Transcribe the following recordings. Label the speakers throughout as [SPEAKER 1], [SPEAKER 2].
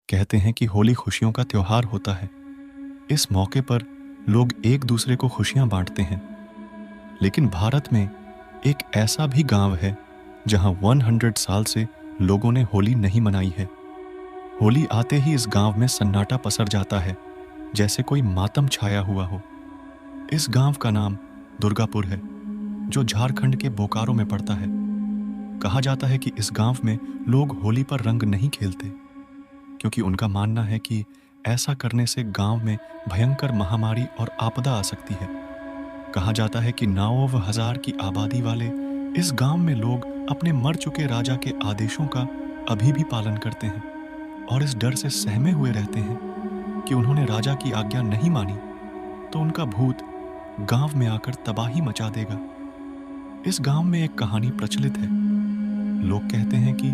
[SPEAKER 1] कहते हैं कि होली खुशियों का त्योहार होता है। इस मौके पर लोग एक दूसरे को खुशियां बांटते हैं। लेकिन भारत में एक ऐसा भी गांव है जहां 100 साल से लोगों ने होली नहीं मनाई है। होली आते ही इस गांव में सन्नाटा पसर जाता है, जैसे कोई मातम छाया हुआ हो। इस गांव का नाम दुर्गापुर है, जो झारखंड के बोकारो में पड़ता है। कहा जाता है कि इस गांव में लोग होली पर रंग नहीं खेलते, क्योंकि उनका मानना है कि ऐसा करने से गांव में भयंकर महामारी और आपदा आ सकती है। कहा जाता है कि 9,000 की आबादी वाले इस गांव में लोग अपने मर चुके राजा के आदेशों का अभी भी पालन करते हैं और इस डर से सहमे हुए रहते हैं कि उन्होंने राजा की आज्ञा नहीं मानी तो उनका भूत गांव में आकर तबाही मचा देगा। इस गांव में एक कहानी प्रचलित है। लोग कहते हैं कि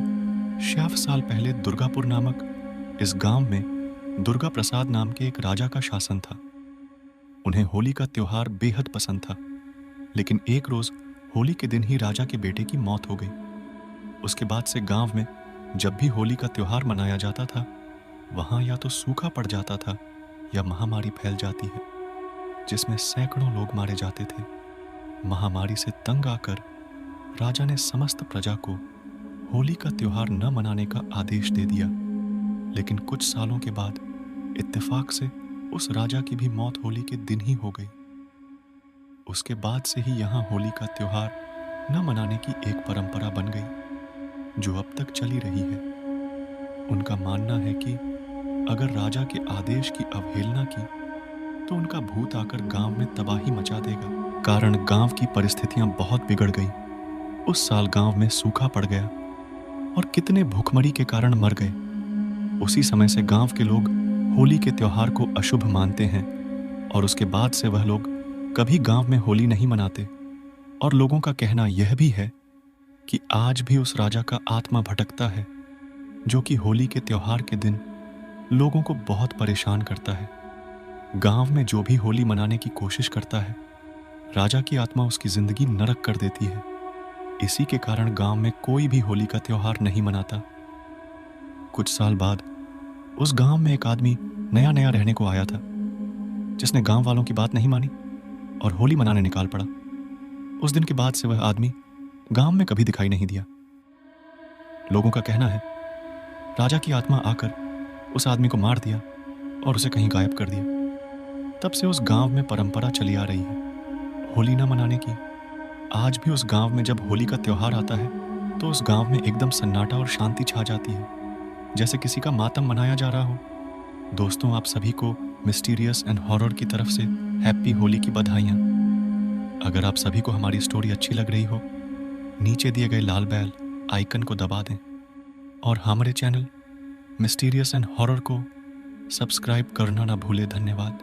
[SPEAKER 1] 100 साल पहले दुर्गापुर नामक इस गांव में दुर्गा प्रसाद नाम के एक राजा का शासन था। उन्हें होली का त्योहार बेहद पसंद था, लेकिन एक रोज होली के दिन ही राजा के बेटे की मौत हो गई। उसके बाद से गांव में जब भी होली का त्योहार मनाया जाता था, वहां या तो सूखा पड़ जाता था या महामारी फैल जाती है, जिसमें सैकड़ों लोग मारे जाते थे। महामारी से तंग आकर राजा ने समस्त प्रजा को होली का त्योहार न मनाने का आदेश दे दिया। लेकिन कुछ सालों के बाद इत्तेफाक से उस राजा की भी मौत होली के दिन ही हो गई। उसके बाद से ही यहाँ होली का त्योहार न मनाने की एक परंपरा बन गई, जो अब तक चली रही है। उनका मानना है कि अगर राजा के आदेश की अवहेलना की तो उनका भूत आकर गांव में तबाही मचा देगा। कारण गांव की परिस्थितियां बहुत बिगड़ गई। उस साल गांव में सूखा पड़ गया और कितने भूखमरी के कारण मर गए। उसी समय से गांव के लोग होली के त्योहार को अशुभ मानते हैं और उसके बाद से वह लोग कभी गांव में होली नहीं मनाते। और लोगों का कहना यह भी है कि आज भी उस राजा का आत्मा भटकता है, जो कि होली के त्योहार के दिन लोगों को बहुत परेशान करता है। गांव में जो भी होली मनाने की कोशिश करता है, राजा की आत्मा उसकी जिंदगी नरक कर देती है। इसी के कारण गांव में कोई भी होली का त्योहार नहीं मनाता। कुछ साल बाद उस गांव में एक आदमी नया नया रहने को आया था, जिसने गांव वालों की बात नहीं मानी और होली मनाने निकाल पड़ा। उस दिन के बाद से वह आदमी गांव में कभी दिखाई नहीं दिया। लोगों का कहना है राजा की आत्मा आकर उस आदमी को मार दिया और उसे कहीं गायब कर दिया। तब से उस गांव में परंपरा चली आ रही है होली न मनाने की। आज भी उस गांव में जब होली का त्योहार आता है तो उस गांव में एकदम सन्नाटा और शांति छा जाती है, जैसे किसी का मातम मनाया जा रहा हो। दोस्तों, आप सभी को मिस्टीरियस एंड हॉरर की तरफ से हैप्पी होली की बधाइयाँ। अगर आप सभी को हमारी स्टोरी अच्छी लग रही हो, नीचे दिए गए लाल बेल आइकन को दबा दें और हमारे चैनल मिस्टीरियस एंड हॉरर को सब्सक्राइब करना ना भूलें। धन्यवाद।